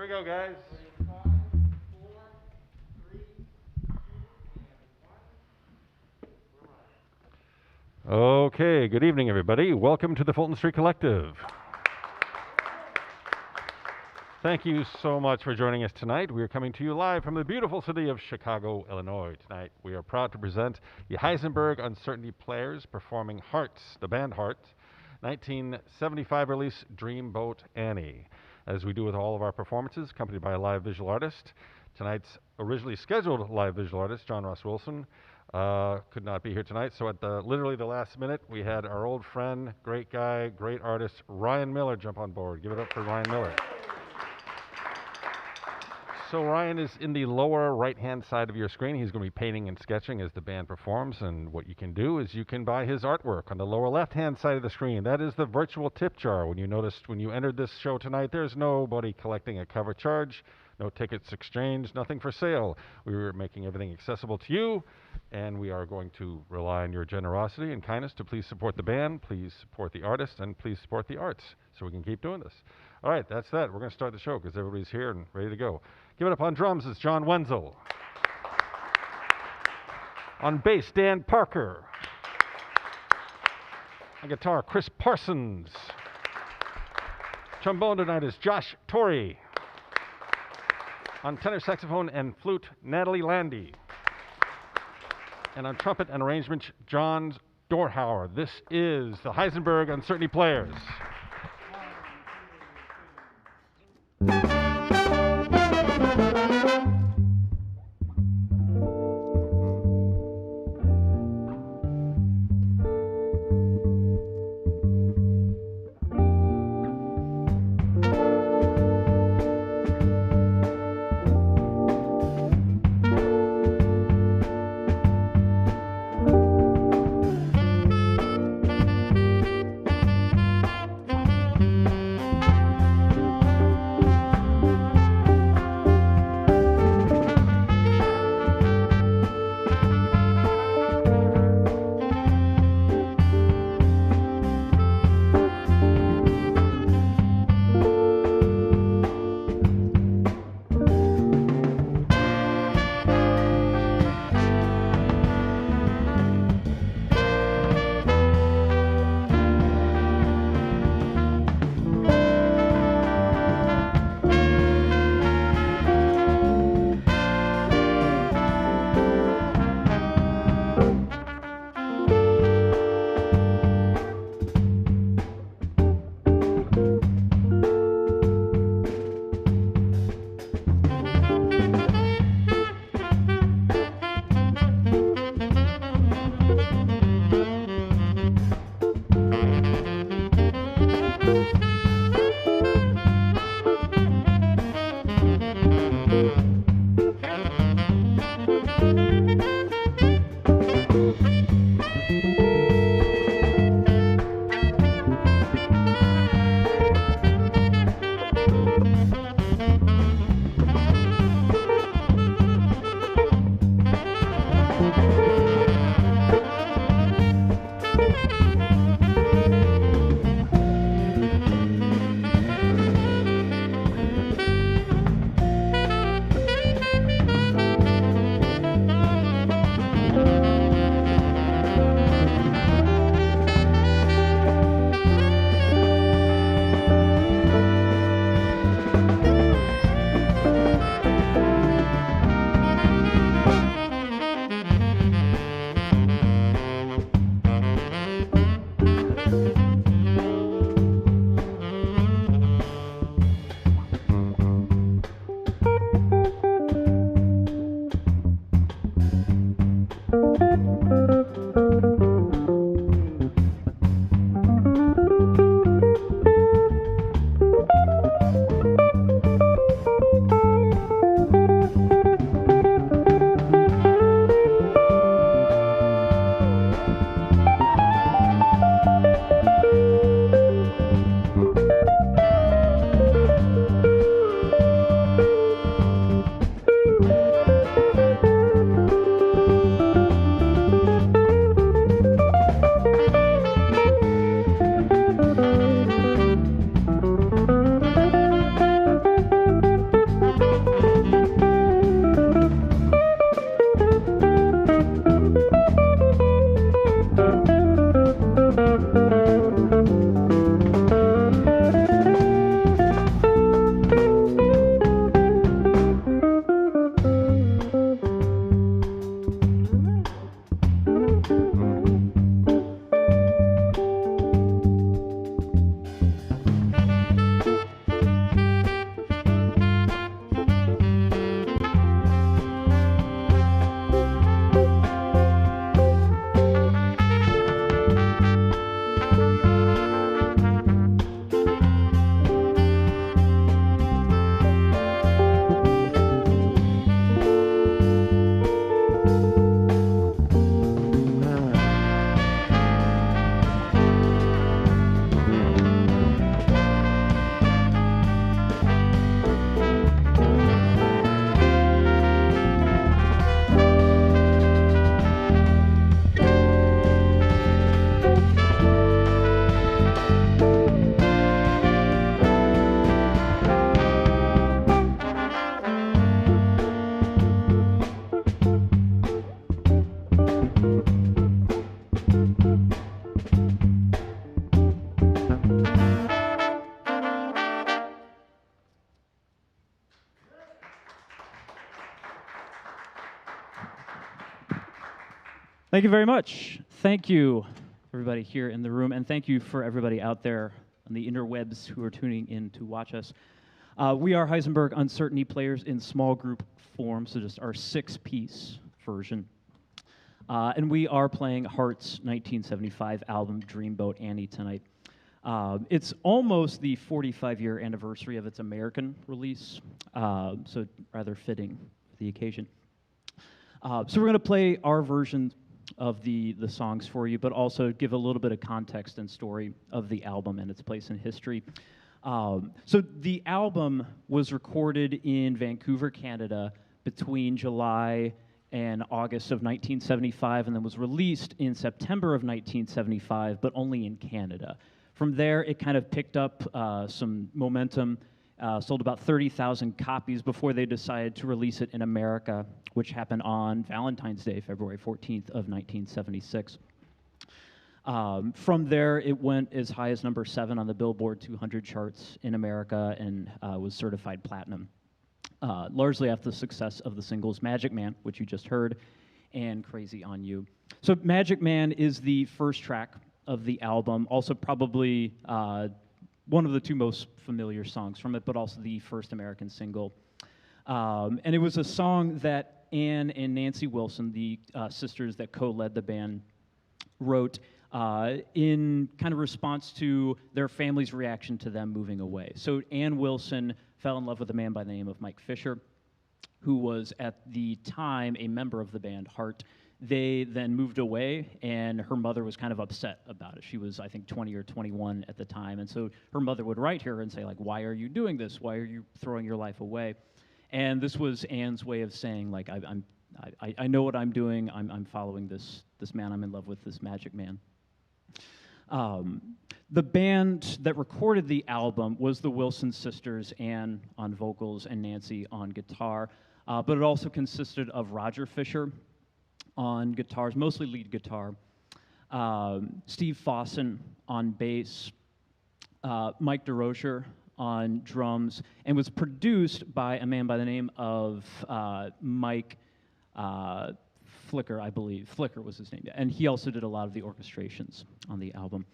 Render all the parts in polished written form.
we go, guys. Okay, good evening, everybody. Welcome to the Fulton Street Collective. Thank you so much for joining us tonight. We are coming to you live from the beautiful city of Chicago, Illinois. Tonight, we are proud to present the Heisenberg Uncertainty Players performing Hearts, the band Hearts, 1975 release Dreamboat Annie. As we do with all of our performances, accompanied by a live visual artist. Tonight's originally scheduled live visual artist, John Ross Wilson, could not be here tonight. So at literally the last minute, we had our old friend, great guy, great artist, Ryan Miller jump on board. Give it up for Ryan Miller. So Ryan is in the lower right-hand side of your screen. He's going to be painting and sketching as the band performs. And what you can do is you can buy his artwork on the lower left-hand side of the screen. That is the virtual tip jar. When you noticed when you entered this show tonight, there's nobody collecting a cover charge, no tickets exchanged, nothing for sale. We were making everything accessible to you, and we are going to rely on your generosity and kindness to please support the band, please support the artists, and please support the arts so we can keep doing this. All right, that's that. We're going to start the show because everybody's here and ready to go. Give it up on drums, it's John Wenzel. On bass, Dan Parker. On guitar, Chris Parsons. Trombone tonight is Josh Torrey. On tenor saxophone and flute, Natalie Landy. And on trumpet and arrangement, John Dorhauer. This is the Heisenberg Uncertainty Players. Thank you very much. Thank you, everybody here in the room, and thank you for everybody out there on the interwebs who are tuning in to watch us. We are Heisenberg Uncertainty players in small group form, so just our 6-piece version. And we are playing Heart's 1975 album, Dreamboat Annie, tonight. It's almost the 45-year anniversary of its American release, so rather fitting for the occasion. So we're going to play our version of the songs for you, but also give a little bit of context and story of the album and its place in history. So the album was recorded in Vancouver, Canada, between July and August of 1975, and then was released in September of 1975, but only in Canada. From there, it kind of picked up some momentum, sold about 30,000 copies before they decided to release it in America, which happened on Valentine's Day, February 14th of 1976. From there, it went as high as number 7 on the Billboard 200 charts in America and was certified platinum, largely after the success of the singles Magic Man, which you just heard, and Crazy on You. So Magic Man is the first track of the album, also probably one of the 2 most familiar songs from it, but also the first American single. And it was a song that Ann and Nancy Wilson, the sisters that co-led the band, wrote in kind of response to their family's reaction to them moving away. So Ann Wilson fell in love with a man by the name of Mike Fisher, who was at the time a member of the band Heart. They then moved away, and her mother was kind of upset about it. She was, I think, 20 or 21 at the time, and so her mother would write her and say, like, why are you doing this? Why are you throwing your life away? And this was Ann's way of saying, like, I know what I'm doing. I'm following this man. I'm in love with this Magic Man. The band that recorded the album was the Wilson sisters, Ann on vocals and Nancy on guitar, but it also consisted of Roger Fisher on guitars, mostly lead guitar, Steve Fossen on bass, Mike DeRocher on drums, and was produced by a man by the name of Mike Flicker, I believe. Flicker was his name, and he also did a lot of the orchestrations on the album.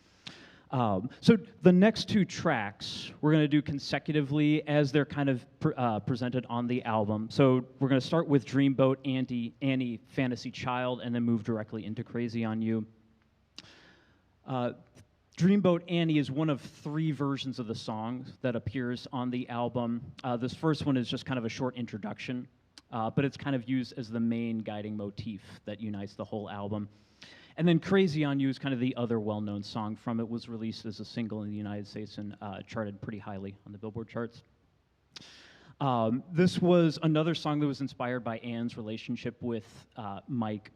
So the next 2 tracks we're going to do consecutively as they're kind of presented on the album. So we're going to start with Dreamboat Annie Fantasy Child and then move directly into Crazy on You. Dreamboat Annie is one of 3 versions of the song that appears on the album. This first one is just kind of a short introduction, but it's kind of used as the main guiding motif that unites the whole album. And then Crazy on You is kind of the other well-known song from it. Was released as a single in the United States and charted pretty highly on the Billboard charts. This was another song that was inspired by Ann's relationship with Mike,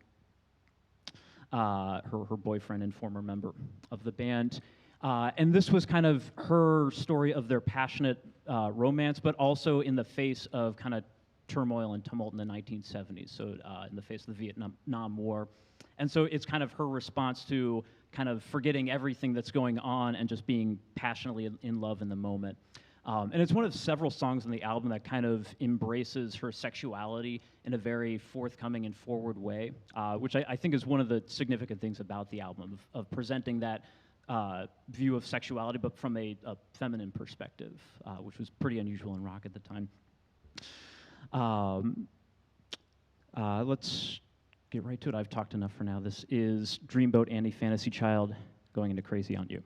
her boyfriend and former member of the band. And this was kind of her story of their passionate romance, but also in the face of kind of turmoil and tumult in the 1970s, so in the face of the Vietnam War. And so it's kind of her response to kind of forgetting everything that's going on and just being passionately in love in the moment. And it's one of several songs on the album that kind of embraces her sexuality in a very forthcoming and forward way, which I think is one of the significant things about the album, of presenting that view of sexuality, but from a feminine perspective, which was pretty unusual in rock at the time. Let's get right to it. I've talked enough for now. This is Dreamboat Annie Fantasy Child going into Crazy on You.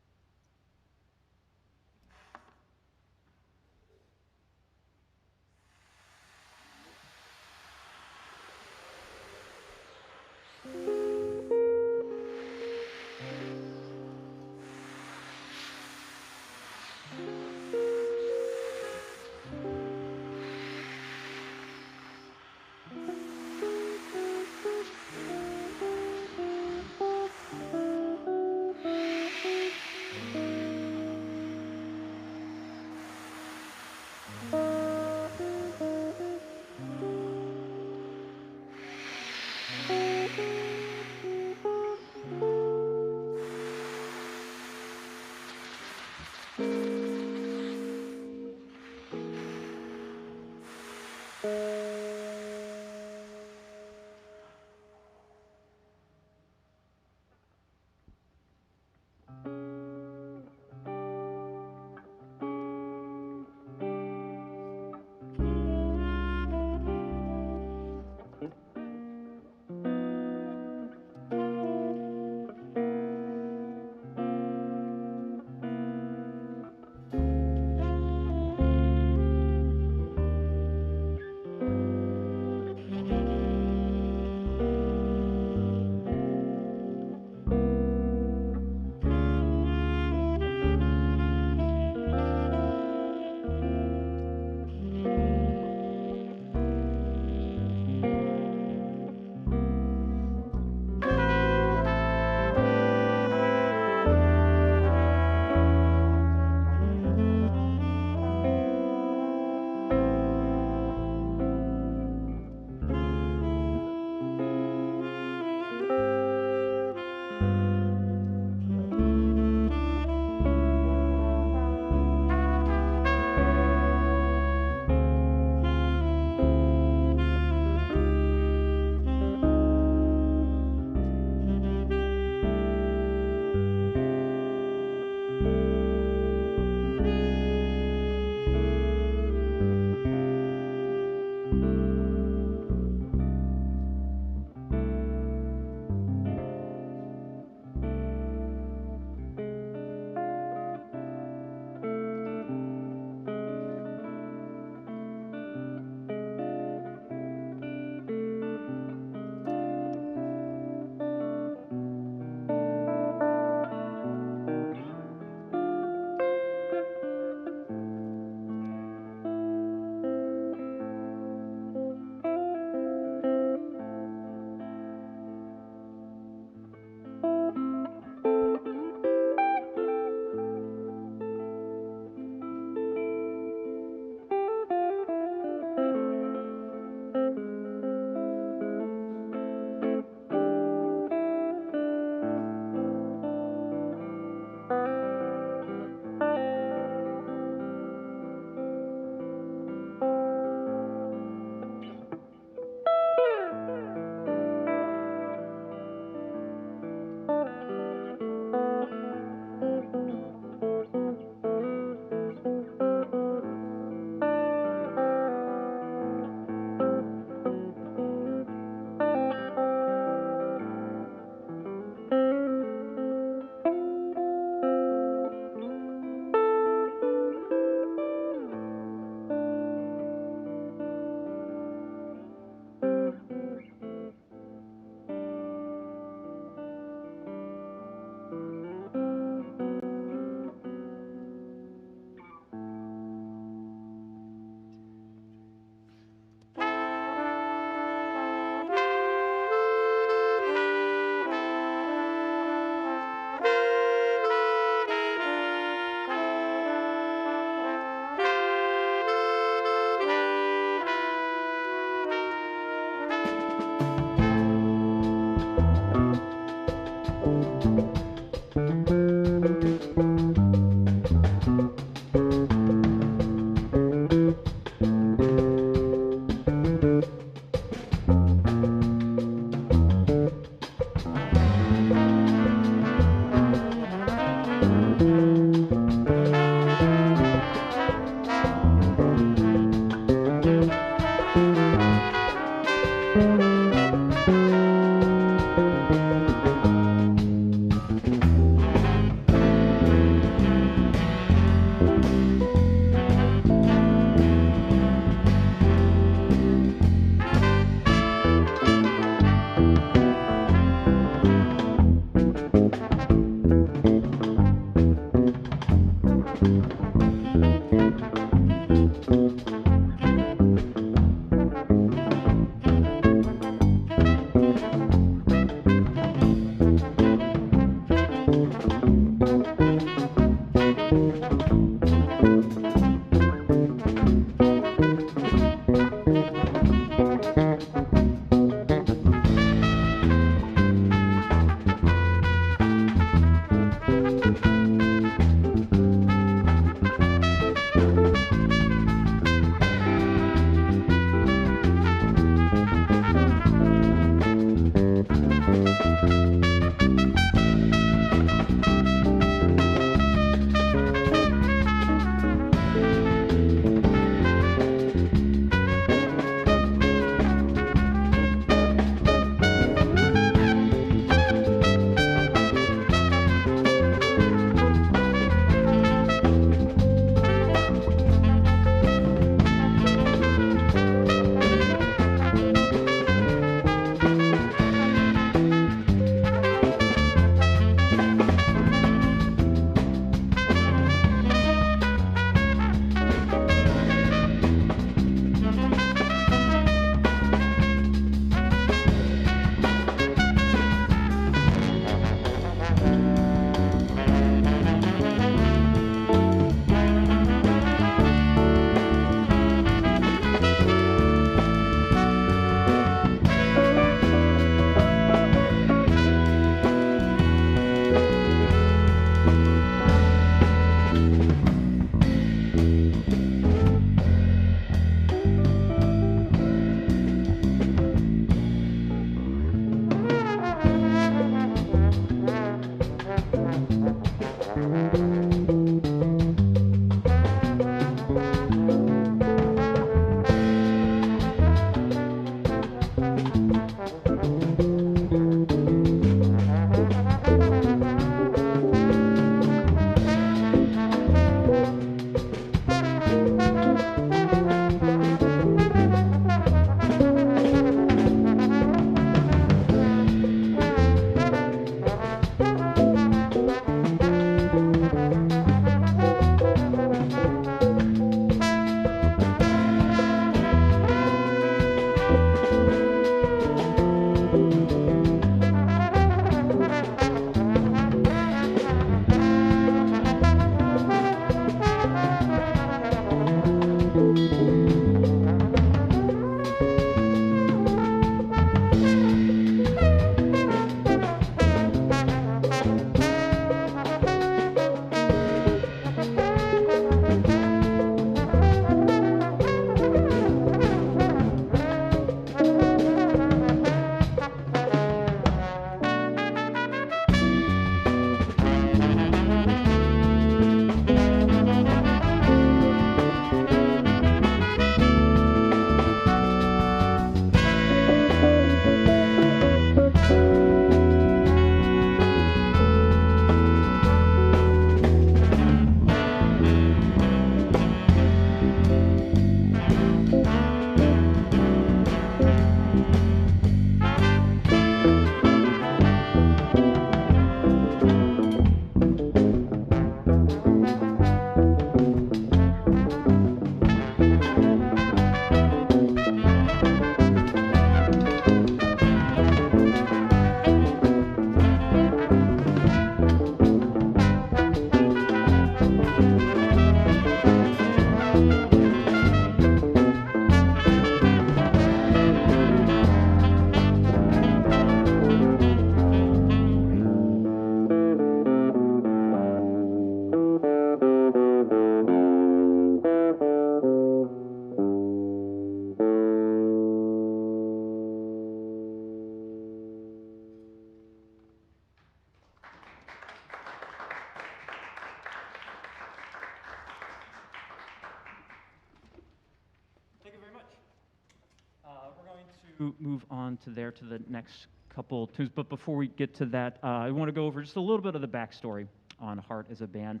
move on to the next couple tunes. But before we get to that, I want to go over just a little bit of the backstory on Heart as a band.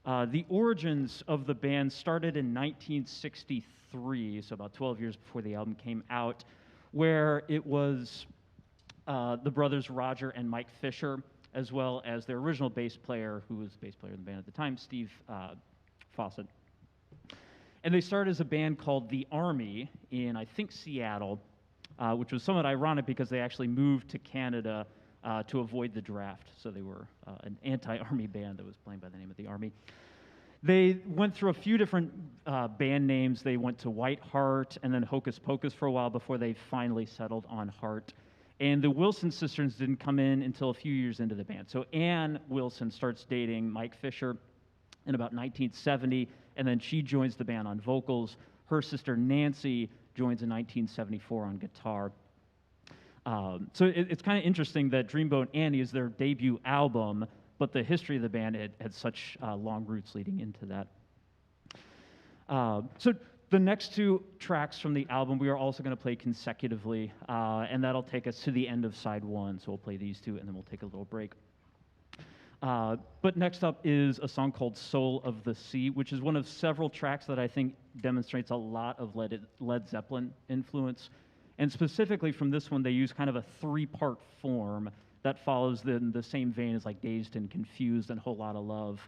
The origins of the band started in 1963, so about 12 years before the album came out, where it was the brothers Roger and Mike Fisher, as well as their original bass player, who was the bass player in the band at the time, Steve Fawcett. And they started as a band called The Army in, I think, Seattle, which was somewhat ironic because they actually moved to Canada to avoid the draft. So they were an anti-Army band that was playing by the name of The Army. They went through a few different band names. They went to White Heart and then Hocus Pocus for a while before they finally settled on Heart. And the Wilson sisters didn't come in until a few years into the band. So Ann Wilson starts dating Mike Fisher in about 1970, and then she joins the band on vocals. Her sister Nancy joins in 1974 on guitar. So it's kind of interesting that Dreamboat Annie is their debut album, but the history of the band had such long roots leading into that. So the next two tracks from the album we are also going to play consecutively, and that'll take us to the end of side one. So we'll play these two, and then we'll take a little break. But next up is a song called Soul of the Sea, which is one of several tracks that I think demonstrates a lot of Led Zeppelin influence. And specifically from this one, they use kind of a three-part form that follows the same vein as like Dazed and Confused and Whole Lotta Love,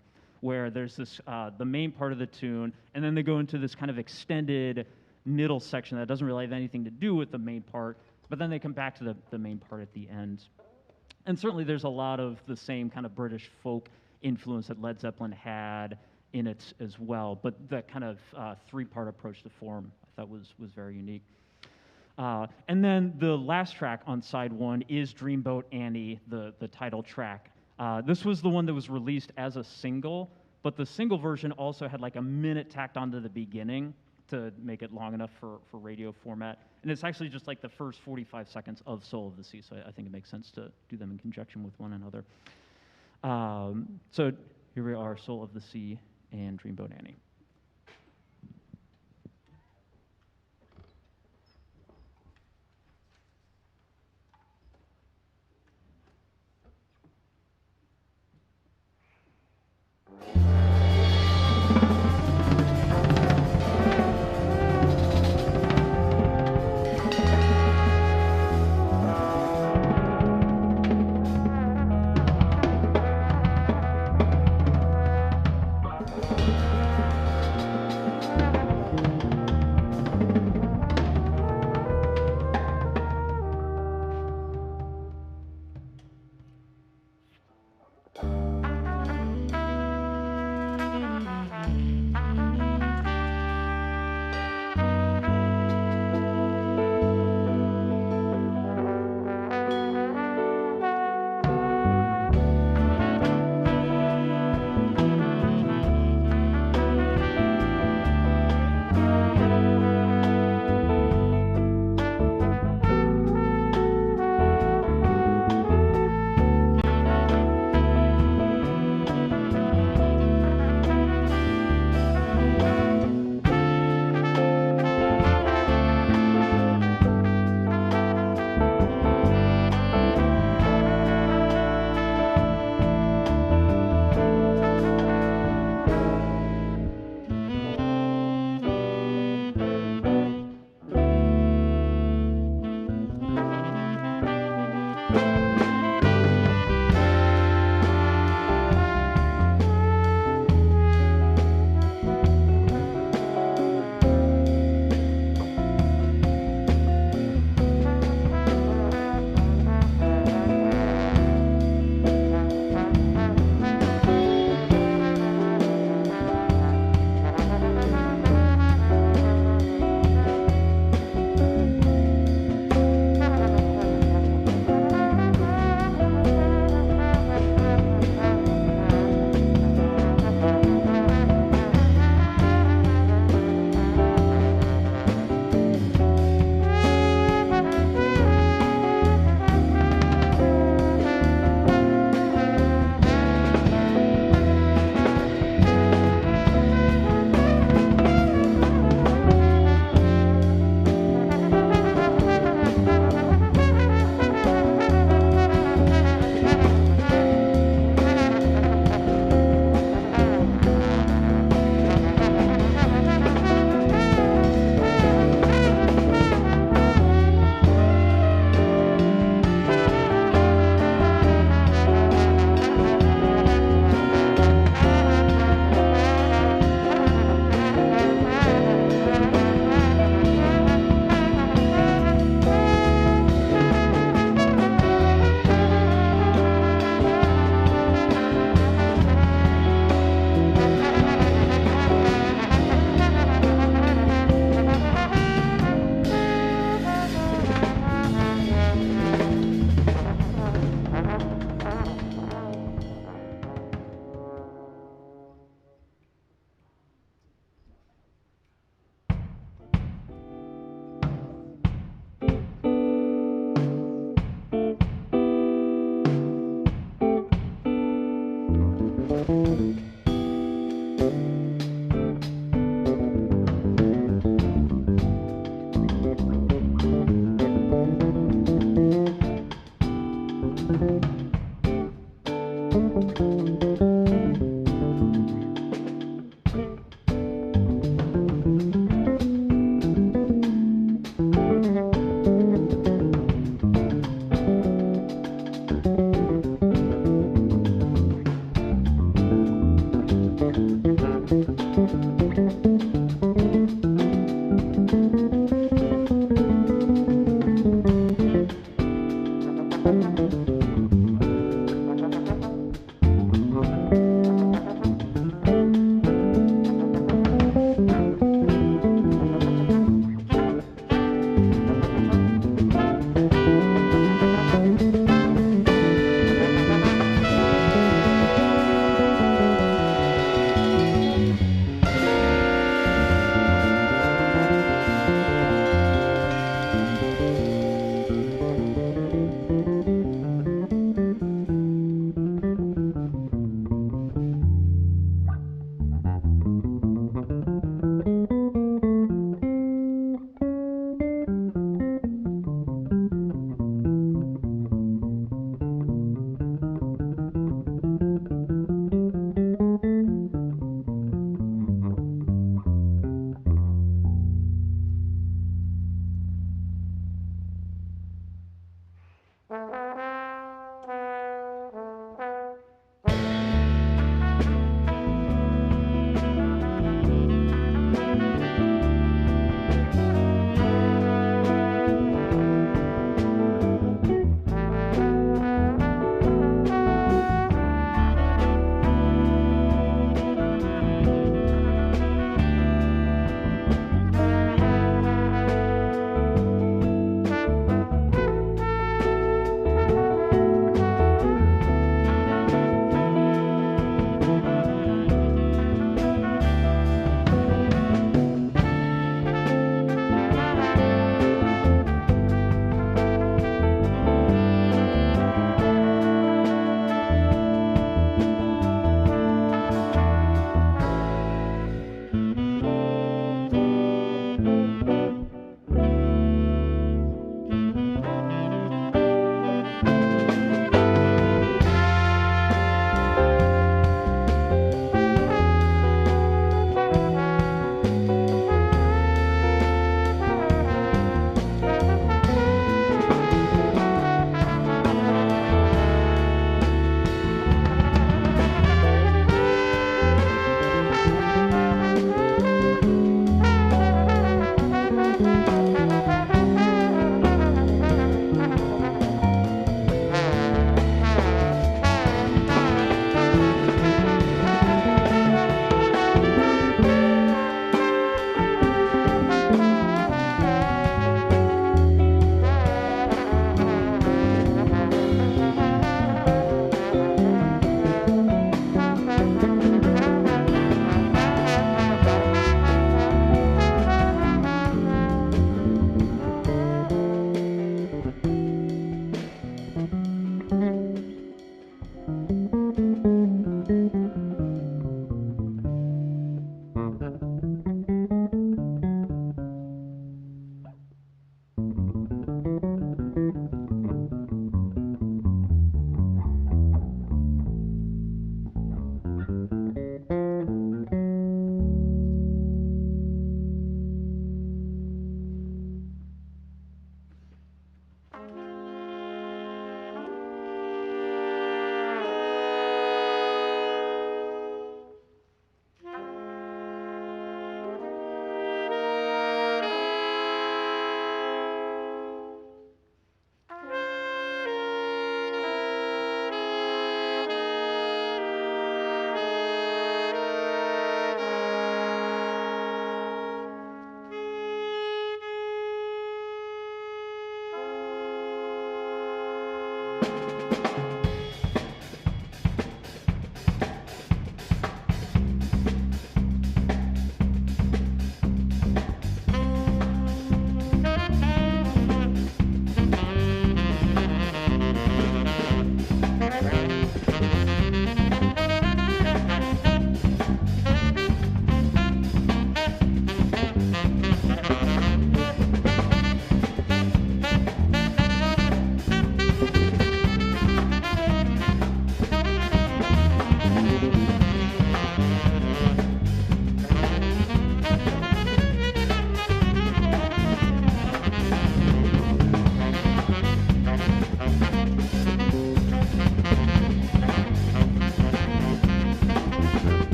where there's this, the main part of the tune, and then they go into this kind of extended middle section that doesn't really have anything to do with the main part, but then they come back to the main part at the end. And certainly there's a lot of the same kind of British folk influence that Led Zeppelin had in it as well, but that kind of three-part approach to form I thought was very unique. And then the last track on side one is Dreamboat Annie, the title track. This was the one that was released as a single, but the single version also had like a minute tacked onto the beginning to make it long enough for radio format. And it's actually just like the first 45 seconds of Soul of the Sea, so I think it makes sense to do them in conjunction with one another. So here we are, Soul of the Sea and Dreamboat Annie.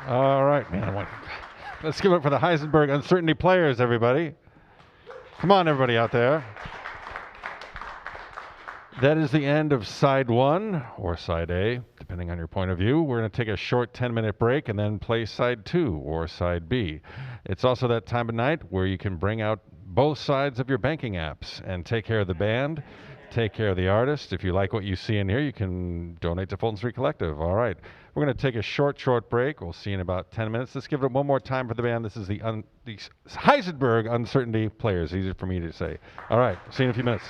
All right, man. Let's give it for the Heisenberg Uncertainty players, everybody. Come on, everybody out there. That is the end of side 1, or side A, depending on your point of view. We're going to take a short 10-minute break and then play side 2, or side B. It's also that time of night where you can bring out both sides of your banking apps and take care of the band, take care of the artist. If you like what you see in here, you can donate to Fulton Street Collective. All right. We're going to take a short break. We'll see you in about 10 minutes. Let's give it one more time for the band. This is the Heisenberg Uncertainty players. Easier for me to say. All right. See you in a few minutes.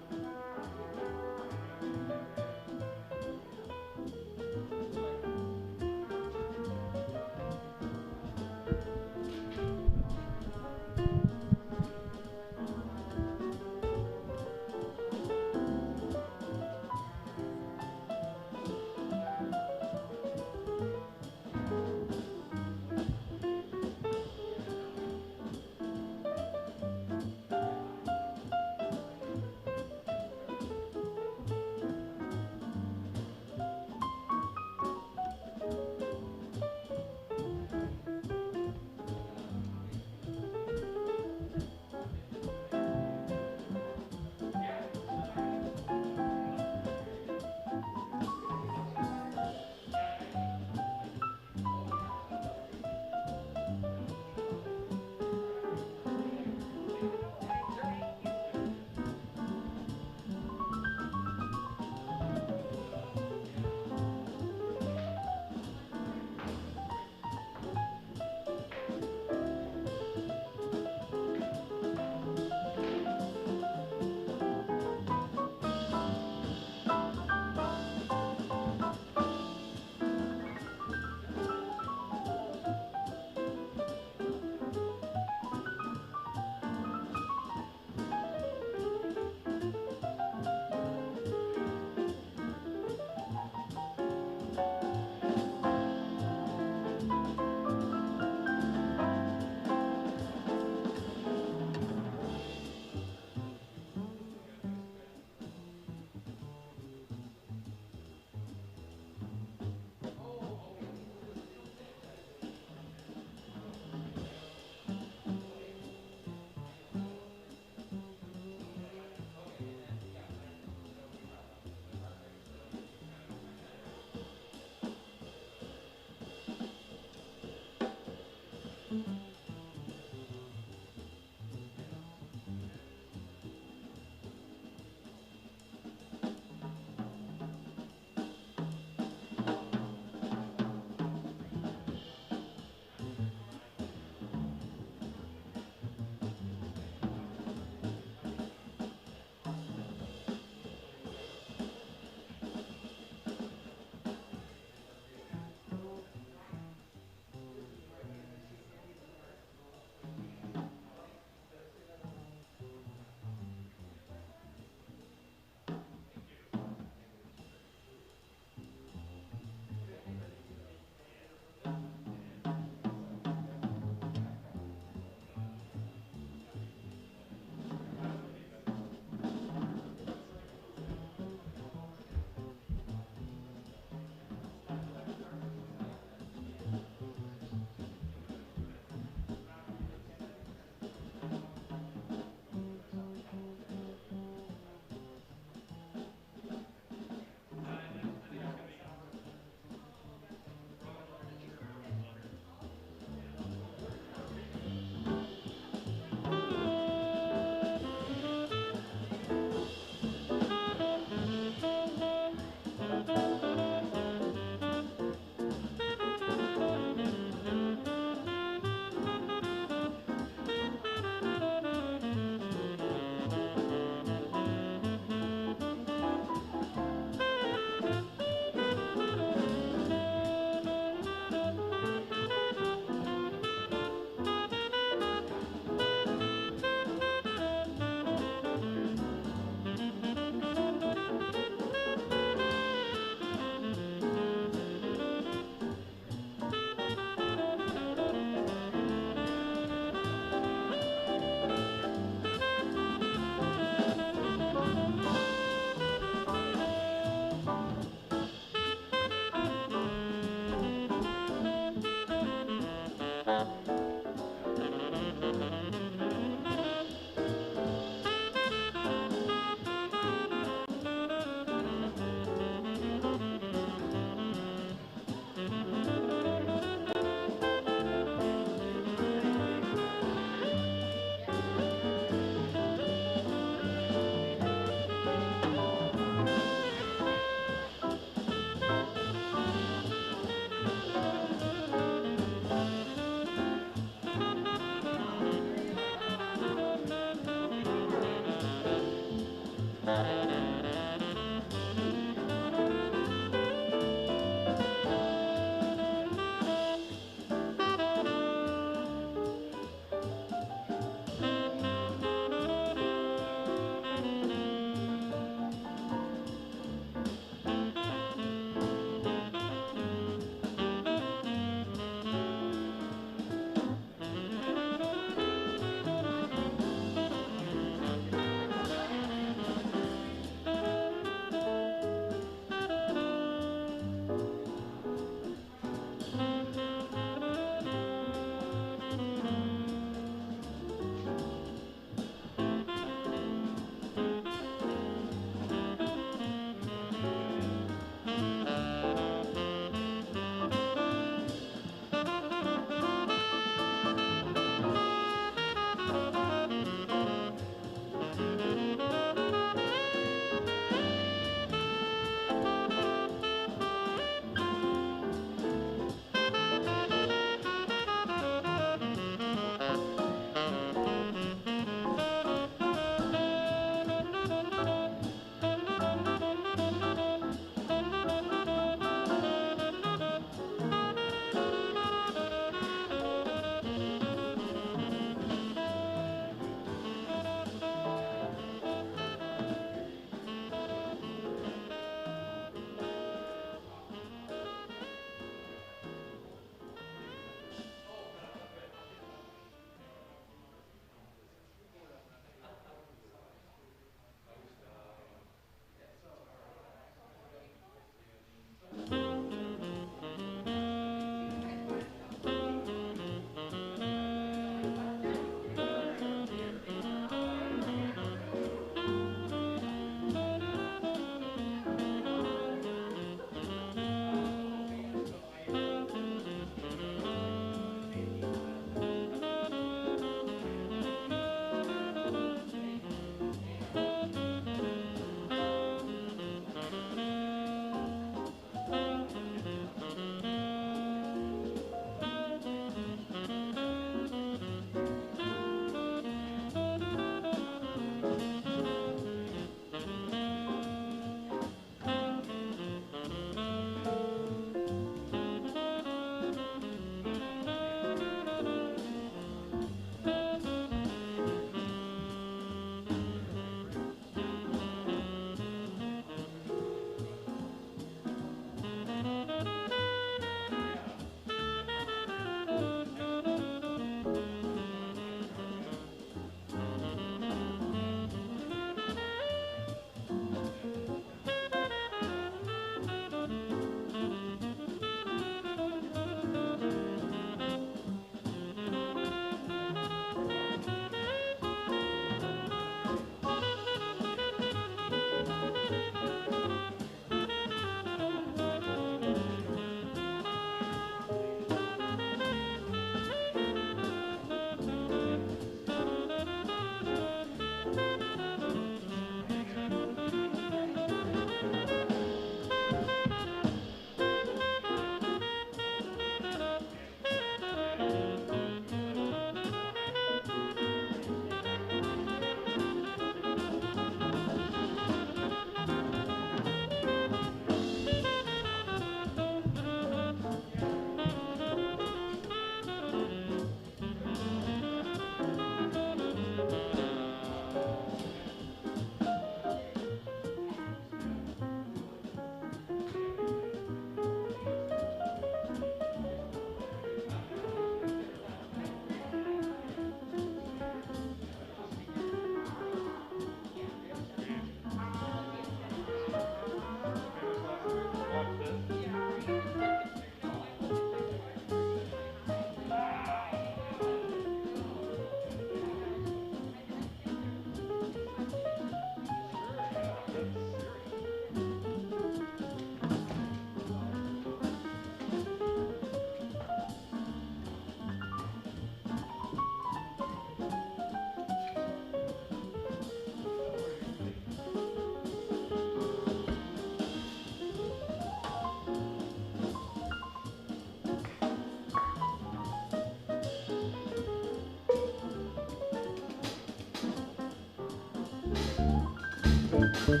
All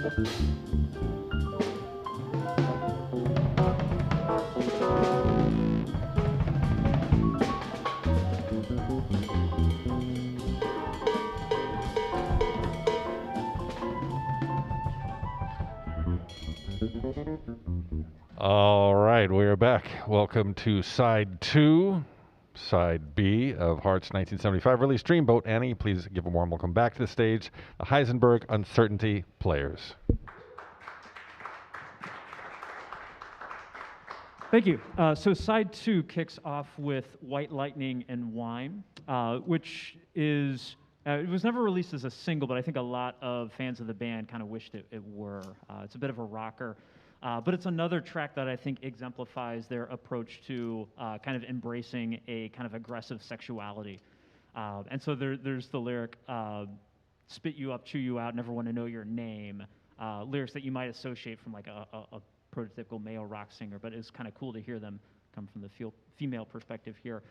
right, we're back. Welcome to side 2, side B of Hearts 1975 release Dreamboat Annie. Please give a warm welcome back to the stage, the Heisenberg Uncertainty players. Thank you. So side 2 kicks off with White Lightning and Wine, which is, it was never released as a single, but I think a lot of fans of the band kind of wished it were. It's a bit of a rocker. But it's another track that I think exemplifies their approach to kind of embracing a kind of aggressive sexuality. And so there's the lyric, spit you up, chew you out, never want to know your name, lyrics that you might associate from like a prototypical male rock singer, but it's kind of cool to hear them come from the female perspective here.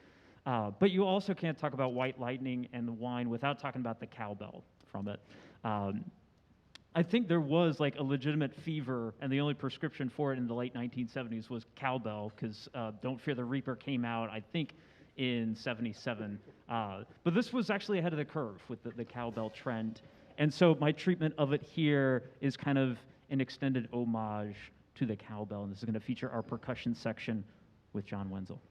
But you also can't talk about White Lightning and the Wine without talking about the cowbell from it. I think there was like a legitimate fever, and the only prescription for it in the late 1970s was cowbell, because Don't Fear the Reaper came out, I think, in '77. But this was actually ahead of the curve with the cowbell trend. And so my treatment of it here is kind of an extended homage to the cowbell, and this is going to feature our percussion section with John Wenzel.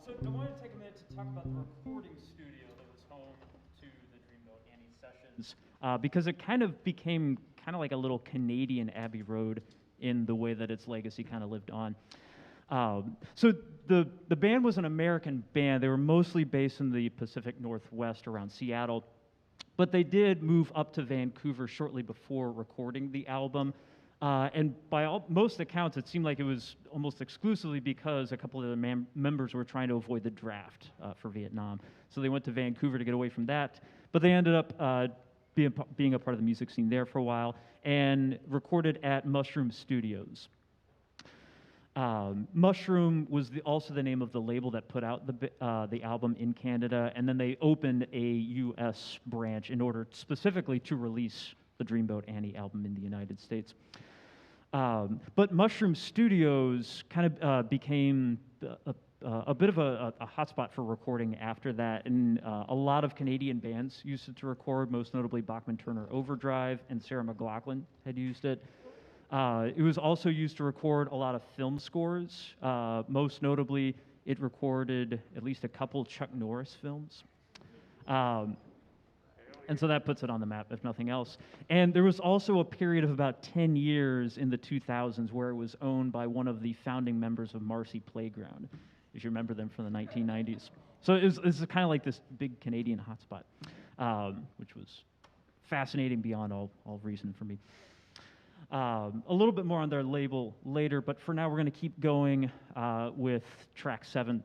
So I wanted to take a minute to talk about the recording studio that was home to the Dreamboat Annie sessions, because it kind of became kind of like a little Canadian Abbey Road in the way that its legacy kind of lived on. So the band was an American band. They were mostly based in the Pacific Northwest around Seattle, but they did move up to Vancouver shortly before recording the album. And by most accounts, it seemed like it was almost exclusively because a couple of the members were trying to avoid the draft for Vietnam. So they went to Vancouver to get away from that. But they ended up being a part of the music scene there for a while and recorded at Mushroom Studios. Mushroom was also the name of the label that put out the album in Canada, and then they opened a U.S. branch in order specifically to release the Dreamboat Annie album in the United States. But Mushroom Studios kind of became a bit of a hotspot for recording after that, and a lot of Canadian bands used it to record, most notably Bachman Turner Overdrive, and Sarah McLachlan had used it. It was also used to record a lot of film scores. Most notably, it recorded at least a couple Chuck Norris films. And so that puts it on the map, if nothing else. And there was also a period of about 10 years in the 2000s where it was owned by one of the founding members of Marcy Playground, if you remember them from the 1990s. So it was kind of like this big Canadian hotspot, which was fascinating beyond all reason for me. A little bit more on their label later, but for now we're going to keep going with track 7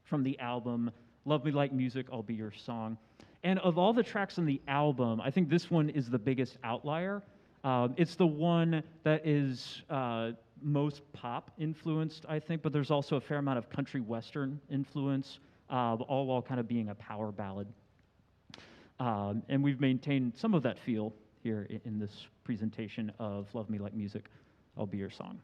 from the album, Love Me Like Music, I'll Be Your Song. And of all the tracks on the album, I think this one is the biggest outlier. It's the one that is most pop influenced, I think, but there's also a fair amount of country western influence, all while kind of being a power ballad. And we've maintained some of that feel here in this presentation of Love Me Like Music, I'll Be Your Song.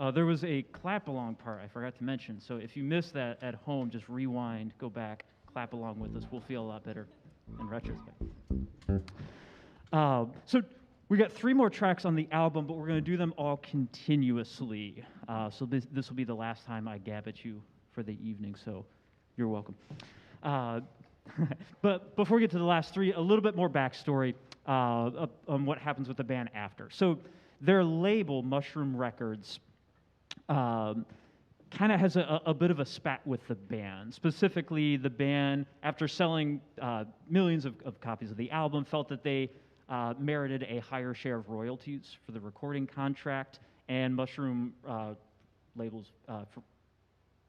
There was a clap along part I forgot to mention. So if you missed that at home, just rewind, go back, clap along with us. We'll feel a lot better in retrospect. So we got 3 more tracks on the album, but we're going to do them all continuously. So this will be the last time I gab at you for the evening, so you're welcome. But before we get to the last 3, a little bit more backstory on what happens with the band after. So their label, Mushroom Records, kind of has a bit of a spat with the band. Specifically, the band, after selling millions of copies of the album, felt that they merited a higher share of royalties for the recording contract, and Mushroom labels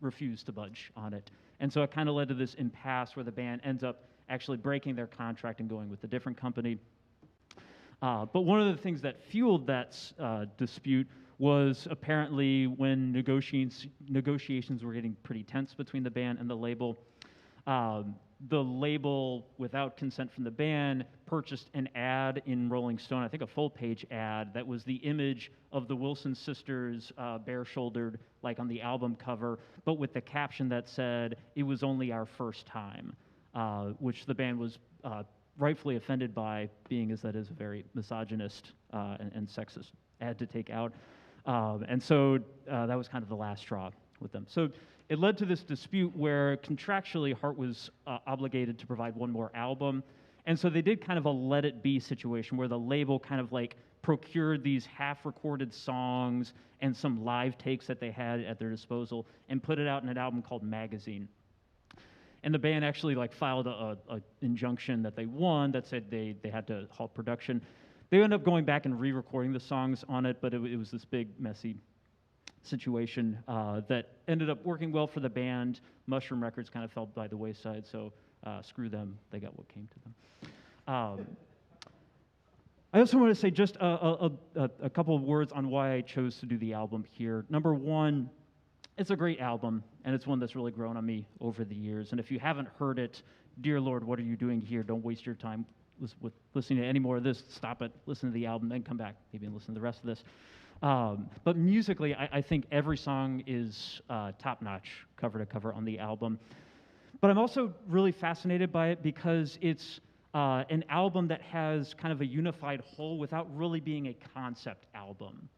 refused to budge on it. And so it kind of led to this impasse where the band ends up actually breaking their contract and going with a different company. But one of the things that fueled that dispute was apparently when negotiations were getting pretty tense between the band and the label. The label, without consent from the band, purchased an ad in Rolling Stone, I think a full-page ad, that was the image of the Wilson sisters bare-shouldered, like on the album cover, but with the caption that said, "It was only our first time," which the band was rightfully offended by, being as that is a very misogynist and sexist ad to take out. And so that was kind of the last straw with them. So it led to this dispute where contractually Heart was obligated to provide 1 more album. And so they did kind of a let it be situation where the label kind of like procured these half-recorded songs and some live takes that they had at their disposal and put it out in an album called Magazine. And the band actually like filed a injunction that they won that said they had to halt production. They ended up going back and re-recording the songs on it, but it was this big, messy situation that ended up working well for the band. Mushroom Records kind of fell by the wayside, so screw them. They got what came to them. I also want to say just a couple of words on why I chose to do the album here. Number 1, it's a great album, and it's one that's really grown on me over the years. And if you haven't heard it, dear Lord, what are you doing here? Don't waste your time with listening to any more of this. Stop it, listen to the album, then come back maybe and listen to the rest of this. But musically, I think every song is top-notch, cover to cover on the album. But I'm also really fascinated by it because it's an album that has kind of a unified whole without really being a concept album.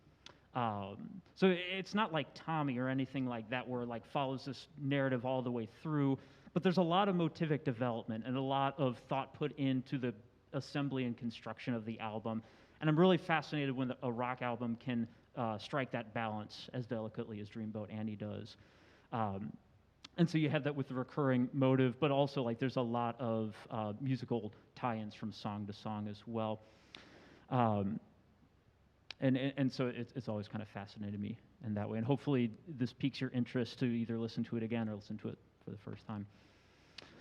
So it's not like Tommy or anything like that where it like follows this narrative all the way through, but there's a lot of motivic development and a lot of thought put into the assembly and construction of the album. And I'm really fascinated when a rock album can strike that balance as delicately as Dreamboat Annie does. And so you have that with the recurring motive, but also like there's a lot of musical tie-ins from song to song as well. And so it's always kind of fascinated me in that way. And hopefully this piques your interest to either listen to it again or listen to it for the first time.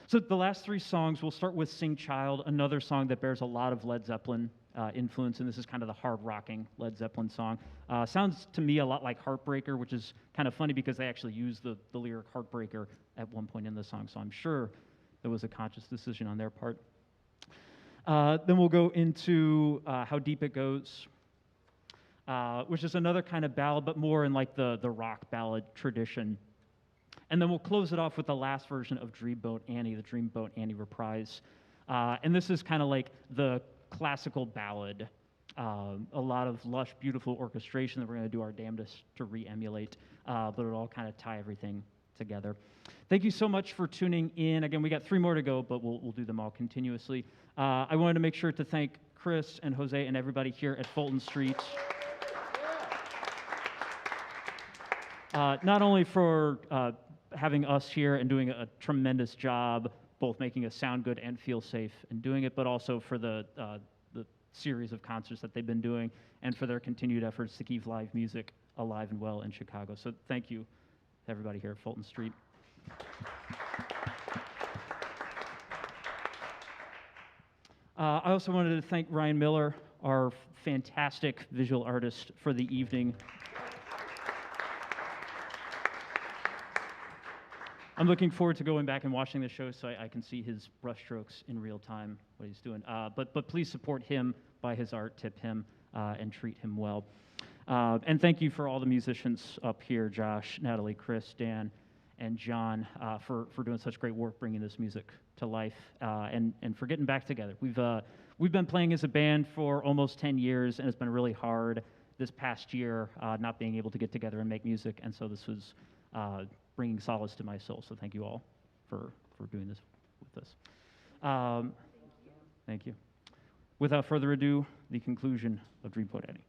So the last 3 songs, we'll start with Sing Child, another song that bears a lot of Led Zeppelin influence, and this is kind of the hard-rocking Led Zeppelin song. Sounds to me a lot like Heartbreaker, which is kind of funny because they actually use the lyric Heartbreaker at one point in the song, so I'm sure there was a conscious decision on their part. Then we'll go into How Deep It Goes, which is another kind of ballad, but more in like the rock ballad tradition. And then we'll close it off with the last version of Dreamboat Annie, the Dreamboat Annie reprise. And this is kind of like the classical ballad, a lot of lush, beautiful orchestration that we're going to do our damnedest to re-emulate, but it'll all kind of tie everything together. Thank you so much for tuning in. Again, we got 3 more to go, but we'll do them all continuously. I wanted to make sure to thank Chris and Jose and everybody here at Fulton Street. Not only for having us here and doing a tremendous job, both making us sound good and feel safe and doing it, but also for the series of concerts that they've been doing and for their continued efforts to keep live music alive and well in Chicago. So thank you to everybody here at Fulton Street. I also wanted to thank Ryan Miller, our fantastic visual artist for the evening. I'm looking forward to going back and watching the show so I can see his brushstrokes in real time, what he's doing. But please support him, buy his art, tip him, and treat him well. And thank you for all the musicians up here, Josh, Natalie, Chris, Dan, and John, for doing such great work bringing this music to life, and for getting back together. We've been playing as a band for almost 10 years, and it's been really hard this past year not being able to get together and make music, and so this was bringing solace to my soul. So thank you all for doing this with us. Thank you. Without further ado, the conclusion of Dreamboat Annie.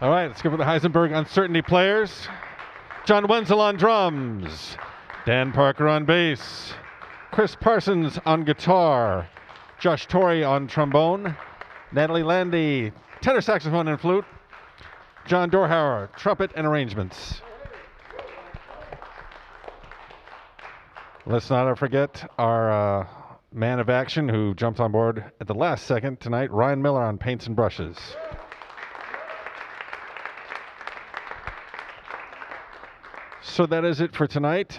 All right, let's give it the Heisenberg Uncertainty players. John Wenzel on drums. Dan Parker on bass. Chris Parsons on guitar. Josh Torrey on trombone. Natalie Landy, tenor saxophone and flute. John Dorhauer, trumpet and arrangements. Let's not forget our man of action who jumped on board at the last second tonight, Ryan Miller on paints and brushes. So that is it for tonight.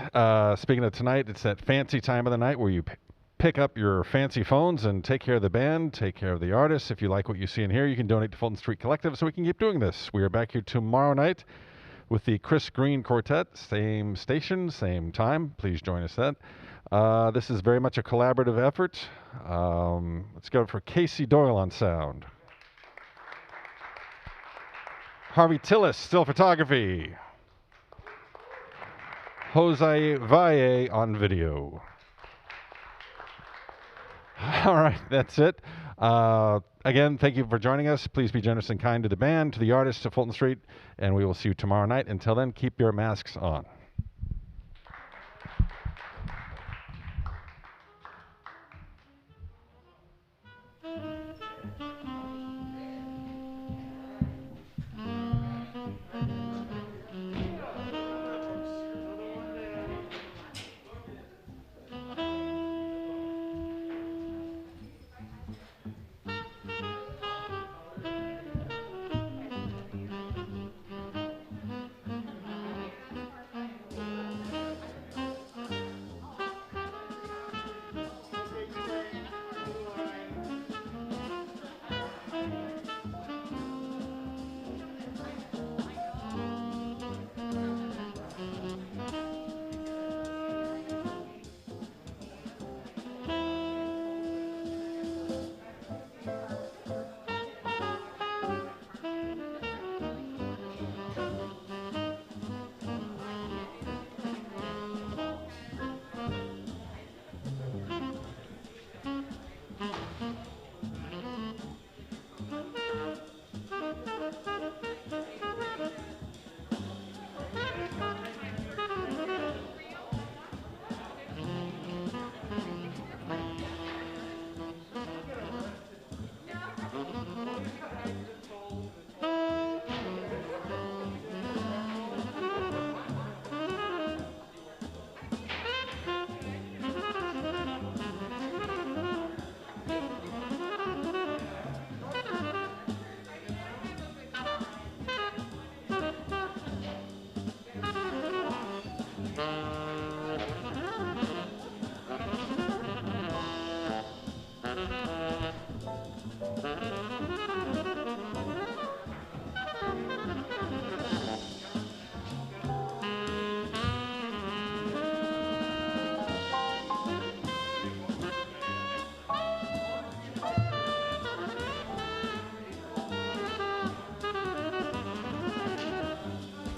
Speaking of tonight, it's that fancy time of the night where you pick up your fancy phones and take care of the band, take care of the artists. If you like what you see and hear, you can donate to Fulton Street Collective so we can keep doing this. We are back here tomorrow night with the Chris Green Quartet. Same station, same time. Please join us then. This is very much a collaborative effort. Let's go for Casey Doyle on sound. Harvey Tillis, still photography. Jose Valle on video. All right, that's it. Again, thank you for joining us. Please be generous and kind to the band, to the artists, to Fulton Street, and we will see you tomorrow night. Until then, keep your masks on.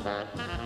Bye.